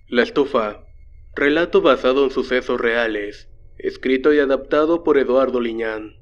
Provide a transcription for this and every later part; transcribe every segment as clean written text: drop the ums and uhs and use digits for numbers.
La estufa. Relato basado en sucesos reales. Escrito y adaptado por Eduardo Liñán.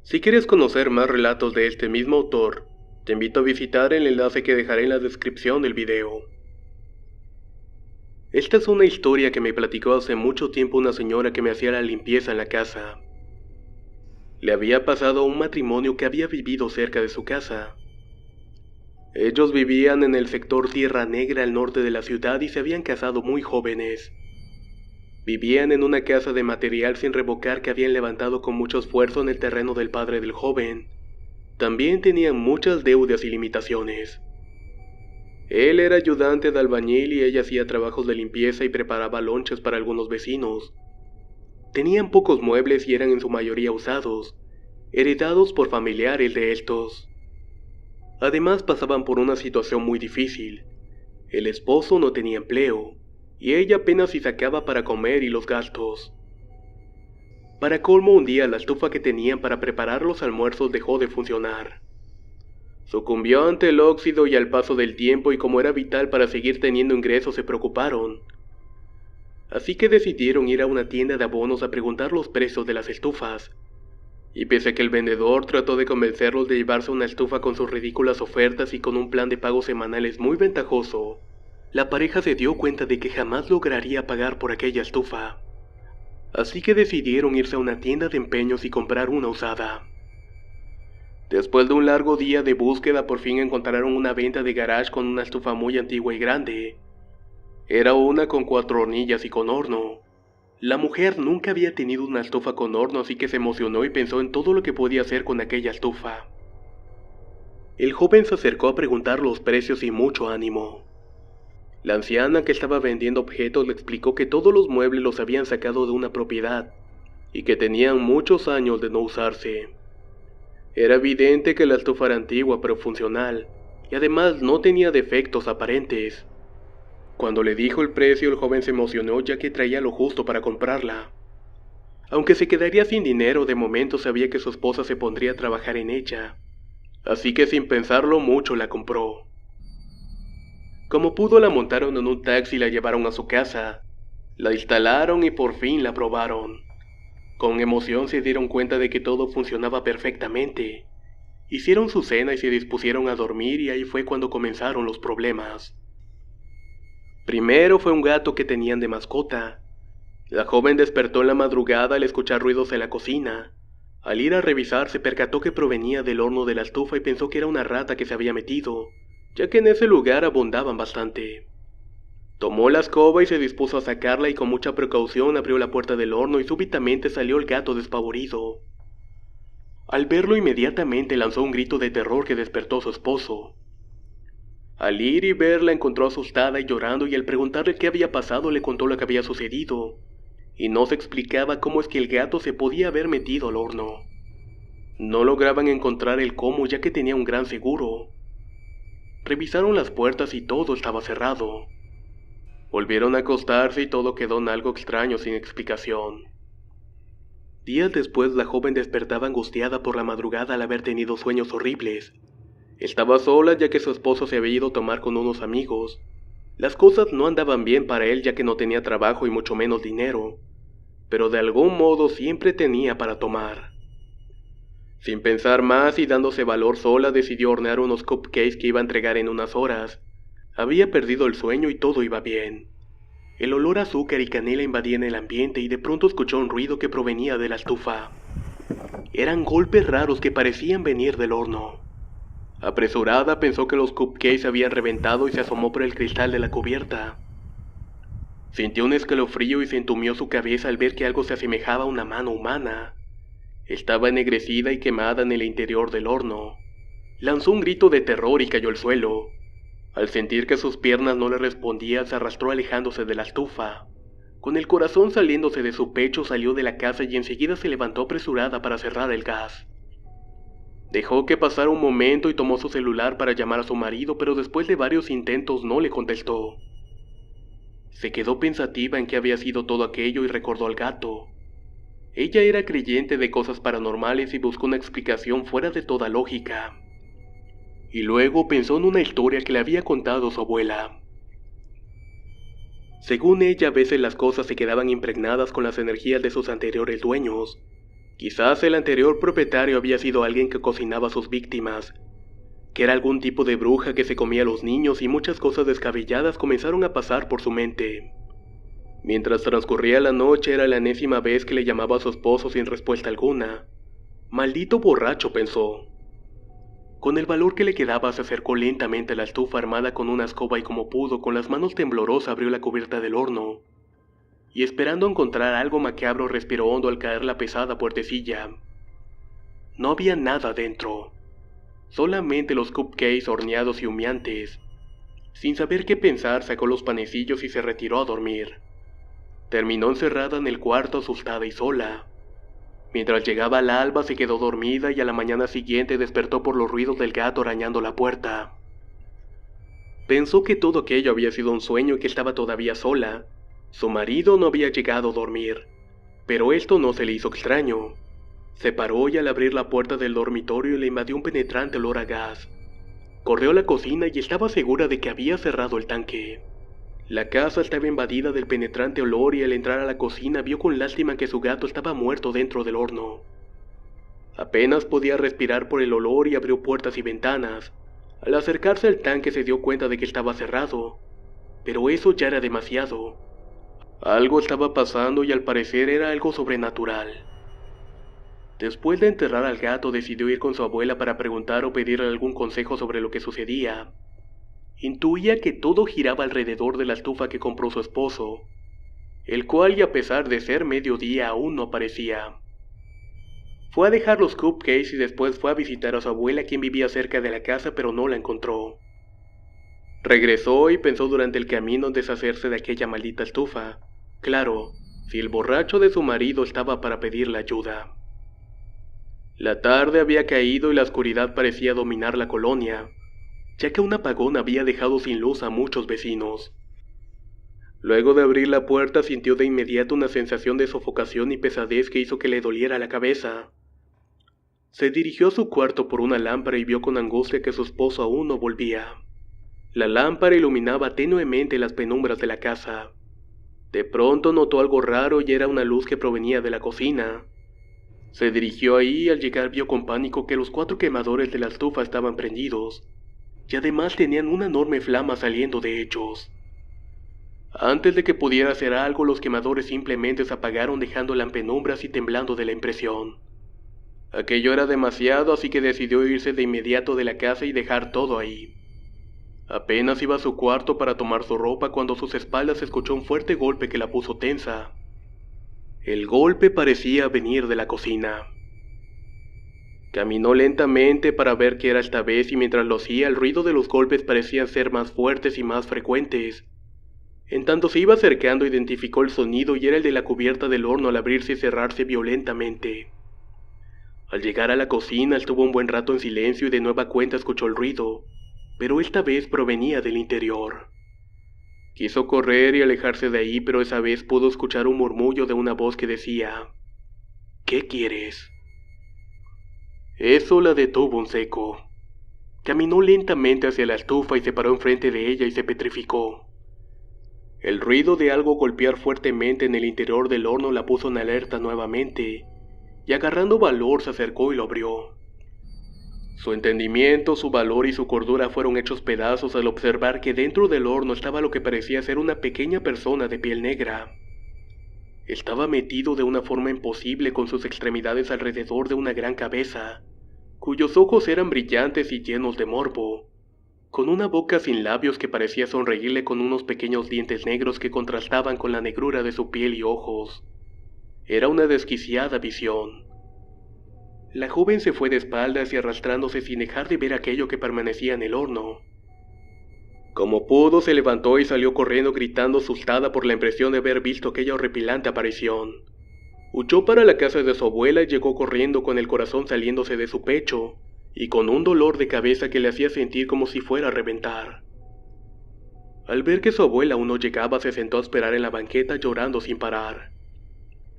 Si quieres conocer más relatos de este mismo autor, te invito a visitar el enlace que dejaré en la descripción del video. Esta es una historia que me platicó hace mucho tiempo una señora que me hacía la limpieza en la casa. Le había pasado a un matrimonio que había vivido cerca de su casa. Ellos vivían en el sector Tierra Negra al norte de la ciudad y se habían casado muy jóvenes. Vivían en una casa de material sin revocar que habían levantado con mucho esfuerzo en el terreno del padre del joven. También tenían muchas deudas y limitaciones. Él era ayudante de albañil y ella hacía trabajos de limpieza y preparaba lonches para algunos vecinos. Tenían pocos muebles y eran en su mayoría usados, heredados por familiares de estos. Además pasaban por una situación muy difícil. El esposo no tenía empleo, y ella apenas si sacaba para comer y los gastos. Para colmo, un día la estufa que tenían para preparar los almuerzos dejó de funcionar. Sucumbió ante el óxido y al paso del tiempo, y como era vital para seguir teniendo ingresos se preocuparon. Así que decidieron ir a una tienda de abonos a preguntar los precios de las estufas. Y pese a que el vendedor trató de convencerlos de llevarse una estufa con sus ridículas ofertas y con un plan de pagos semanales muy ventajoso, la pareja se dio cuenta de que jamás lograría pagar por aquella estufa. Así que decidieron irse a una tienda de empeños y comprar una usada. Después de un largo día de búsqueda, por fin encontraron una venta de garage con una estufa muy antigua y grande. Era una con 4 hornillas y con horno. La mujer nunca había tenido una estufa con horno, así que se emocionó y pensó en todo lo que podía hacer con aquella estufa. El joven se acercó a preguntar los precios y mucho ánimo. La anciana que estaba vendiendo objetos le explicó que todos los muebles los habían sacado de una propiedad y que tenían muchos años de no usarse. Era evidente que la estufa era antigua pero funcional, y además no tenía defectos aparentes. Cuando le dijo el precio, el joven se emocionó ya que traía lo justo para comprarla. Aunque se quedaría sin dinero, de momento sabía que su esposa se pondría a trabajar en ella, así que sin pensarlo mucho la compró. Como pudo, la montaron en un taxi y la llevaron a su casa. La instalaron y por fin la probaron. Con emoción se dieron cuenta de que todo funcionaba perfectamente. Hicieron su cena y se dispusieron a dormir, y ahí fue cuando comenzaron los problemas. Primero fue un gato que tenían de mascota. La joven despertó en la madrugada al escuchar ruidos en la cocina. Al ir a revisar se percató que provenía del horno de la estufa y pensó que era una rata que se había metido, ya que en ese lugar abundaban bastante. Tomó la escoba y se dispuso a sacarla, y con mucha precaución abrió la puerta del horno y súbitamente salió el gato despavorido. Al verlo, inmediatamente lanzó un grito de terror que despertó a su esposo. Al ir y verla, encontró asustada y llorando, y al preguntarle qué había pasado le contó lo que había sucedido, y no se explicaba cómo es que el gato se podía haber metido al horno. No lograban encontrar el cómo, ya que tenía un gran seguro. Revisaron las puertas y todo estaba cerrado. Volvieron a acostarse y todo quedó en algo extraño sin explicación. Días después, la joven despertaba angustiada por la madrugada al haber tenido sueños horribles. Estaba sola ya que su esposo se había ido a tomar con unos amigos. Las cosas no andaban bien para él ya que no tenía trabajo y mucho menos dinero, pero de algún modo siempre tenía para tomar. Sin pensar más y dándose valor sola, decidió hornear unos cupcakes que iba a entregar en unas horas. Había perdido el sueño y todo iba bien. El olor a azúcar y canela invadían el ambiente y de pronto escuchó un ruido que provenía de la estufa. Eran golpes raros que parecían venir del horno. Apresurada pensó que los cupcakes habían reventado y se asomó por el cristal de la cubierta. Sintió un escalofrío y se entumió su cabeza al ver que algo se asemejaba a una mano humana. Estaba ennegrecida y quemada en el interior del horno. Lanzó un grito de terror y cayó al suelo. Al sentir que sus piernas no le respondían, se arrastró alejándose de la estufa. Con el corazón saliéndose de su pecho, salió de la casa y enseguida se levantó apresurada para cerrar el gas. Dejó que pasara un momento y tomó su celular para llamar a su marido, pero después de varios intentos no le contestó. Se quedó pensativa en qué había sido todo aquello y recordó al gato. Ella era creyente de cosas paranormales y buscó una explicación fuera de toda lógica. Y luego pensó en una historia que le había contado su abuela. Según ella, a veces las cosas se quedaban impregnadas con las energías de sus anteriores dueños. Quizás el anterior propietario había sido alguien que cocinaba a sus víctimas, que era algún tipo de bruja que se comía a los niños, y muchas cosas descabelladas comenzaron a pasar por su mente. Mientras transcurría la noche, era la enésima vez que le llamaba a su esposo sin respuesta alguna. Maldito borracho, pensó. Con el valor que le quedaba, se acercó lentamente a la estufa armada con una escoba y como pudo, con las manos temblorosas abrió la cubierta del horno. Y esperando encontrar algo macabro, respiró hondo al caer la pesada puertecilla. No había nada dentro. Solamente los cupcakes horneados y humeantes. Sin saber qué pensar, sacó los panecillos y se retiró a dormir. Terminó encerrada en el cuarto, asustada y sola. Mientras llegaba el alba, se quedó dormida y a la mañana siguiente despertó por los ruidos del gato arañando la puerta. Pensó que todo aquello había sido un sueño y que estaba todavía sola. Su marido no había llegado a dormir, pero esto no se le hizo extraño. Se paró y al abrir la puerta del dormitorio le invadió un penetrante olor a gas. Corrió a la cocina y estaba segura de que había cerrado el tanque. La casa estaba invadida del penetrante olor y al entrar a la cocina vio con lástima que su gato estaba muerto dentro del horno. Apenas podía respirar por el olor y abrió puertas y ventanas. Al acercarse al tanque se dio cuenta de que estaba cerrado, pero eso ya era demasiado. Algo estaba pasando y al parecer era algo sobrenatural. Después de enterrar al gato, decidió ir con su abuela para preguntar o pedirle algún consejo sobre lo que sucedía. Intuía que todo giraba alrededor de la estufa que compró su esposo, el cual, y a pesar de ser mediodía, aún no aparecía. Fue a dejar los cupcakes y después fue a visitar a su abuela, quien vivía cerca de la casa, pero no la encontró. Regresó y pensó durante el camino en deshacerse de aquella maldita estufa. Claro, si el borracho de su marido estaba para pedirle ayuda. La tarde había caído y la oscuridad parecía dominar la colonia, ya que un apagón había dejado sin luz a muchos vecinos. Luego de abrir la puerta sintió de inmediato una sensación de sofocación y pesadez que hizo que le doliera la cabeza. Se dirigió a su cuarto por una lámpara y vio con angustia que su esposo aún no volvía. La lámpara iluminaba tenuemente las penumbras de la casa. De pronto notó algo raro y era una luz que provenía de la cocina. Se dirigió ahí y al llegar vio con pánico que los 4 quemadores de la estufa estaban prendidos, y además tenían una enorme flama saliendo de ellos. Antes de que pudiera hacer algo, los quemadores simplemente se apagaron dejándola en penumbras y temblando de la impresión. Aquello era demasiado, así que decidió irse de inmediato de la casa y dejar todo ahí. Apenas iba a su cuarto para tomar su ropa cuando a sus espaldas escuchó un fuerte golpe que la puso tensa. El golpe parecía venir de la cocina. Caminó lentamente para ver qué era esta vez y mientras lo hacía el ruido de los golpes parecía ser más fuertes y más frecuentes. En tanto se iba acercando identificó el sonido y era el de la cubierta del horno al abrirse y cerrarse violentamente. Al llegar a la cocina estuvo un buen rato en silencio y de nueva cuenta escuchó el ruido, pero esta vez provenía del interior. Quiso correr y alejarse de ahí, pero esa vez pudo escuchar un murmullo de una voz que decía: ¿Qué quieres? Eso la detuvo en seco. Caminó lentamente hacia la estufa y se paró enfrente de ella y se petrificó. El ruido de algo golpear fuertemente en el interior del horno la puso en alerta nuevamente, y agarrando valor se acercó y lo abrió. Su entendimiento, su valor y su cordura fueron hechos pedazos al observar que dentro del horno estaba lo que parecía ser una pequeña persona de piel negra. Estaba metido de una forma imposible con sus extremidades alrededor de una gran cabeza, cuyos ojos eran brillantes y llenos de morbo, con una boca sin labios que parecía sonreírle con unos pequeños dientes negros que contrastaban con la negrura de su piel y ojos. Era una desquiciada visión. La joven se fue de espaldas y arrastrándose sin dejar de ver aquello que permanecía en el horno. Como pudo, se levantó y salió corriendo gritando asustada por la impresión de haber visto aquella horripilante aparición. Huyó para la casa de su abuela y llegó corriendo con el corazón saliéndose de su pecho, y con un dolor de cabeza que le hacía sentir como si fuera a reventar. Al ver que su abuela aún no llegaba, se sentó a esperar en la banqueta llorando sin parar.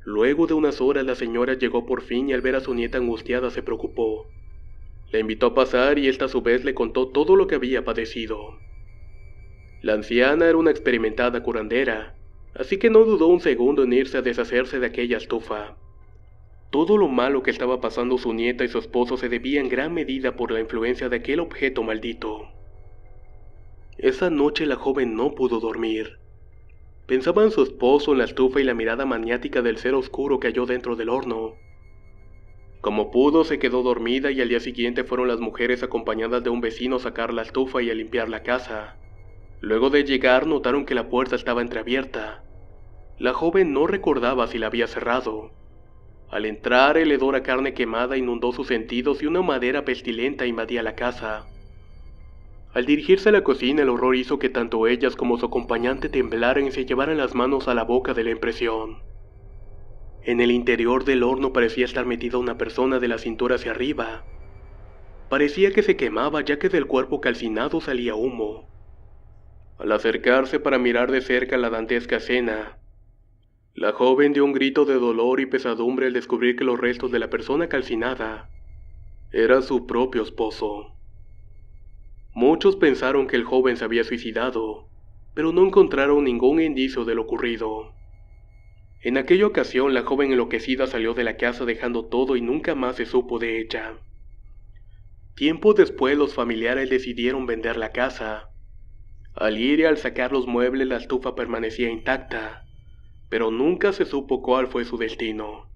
Luego de unas horas la señora llegó por fin y al ver a su nieta angustiada se preocupó. La invitó a pasar y ésta a su vez le contó todo lo que había padecido. La anciana era una experimentada curandera, así que no dudó un segundo en irse a deshacerse de aquella estufa. Todo lo malo que estaba pasando su nieta y su esposo se debía en gran medida por la influencia de aquel objeto maldito. Esa noche la joven no pudo dormir. Pensaba en su esposo, en la estufa y la mirada maniática del ser oscuro que halló dentro del horno. Como pudo, se quedó dormida y al día siguiente fueron las mujeres acompañadas de un vecino a sacar la estufa y a limpiar la casa. Luego de llegar notaron que la puerta estaba entreabierta. La joven no recordaba si la había cerrado. Al entrar, el hedor a carne quemada inundó sus sentidos y una madera pestilenta invadía la casa. Al dirigirse a la cocina, el horror hizo que tanto ellas como su acompañante temblaran y se llevaran las manos a la boca de la impresión. En el interior del horno parecía estar metida una persona de la cintura hacia arriba. Parecía que se quemaba ya que del cuerpo calcinado salía humo. Al acercarse para mirar de cerca la dantesca escena, la joven dio un grito de dolor y pesadumbre al descubrir que los restos de la persona calcinada era su propio esposo. Muchos pensaron que el joven se había suicidado, pero no encontraron ningún indicio de lo ocurrido. En aquella ocasión, la joven enloquecida salió de la casa dejando todo y nunca más se supo de ella. Tiempo después, los familiares decidieron vender la casa. Al ir y al sacar los muebles, la estufa permanecía intacta, pero nunca se supo cuál fue su destino.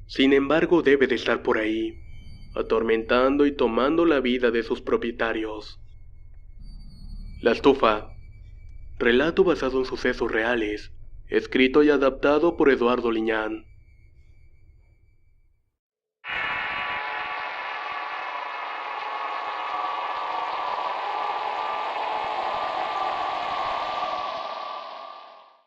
Sin embargo, debe de estar por ahí, atormentando y tomando la vida de sus propietarios. La estufa. Relato basado en sucesos reales, escrito y adaptado por Eduardo Liñán.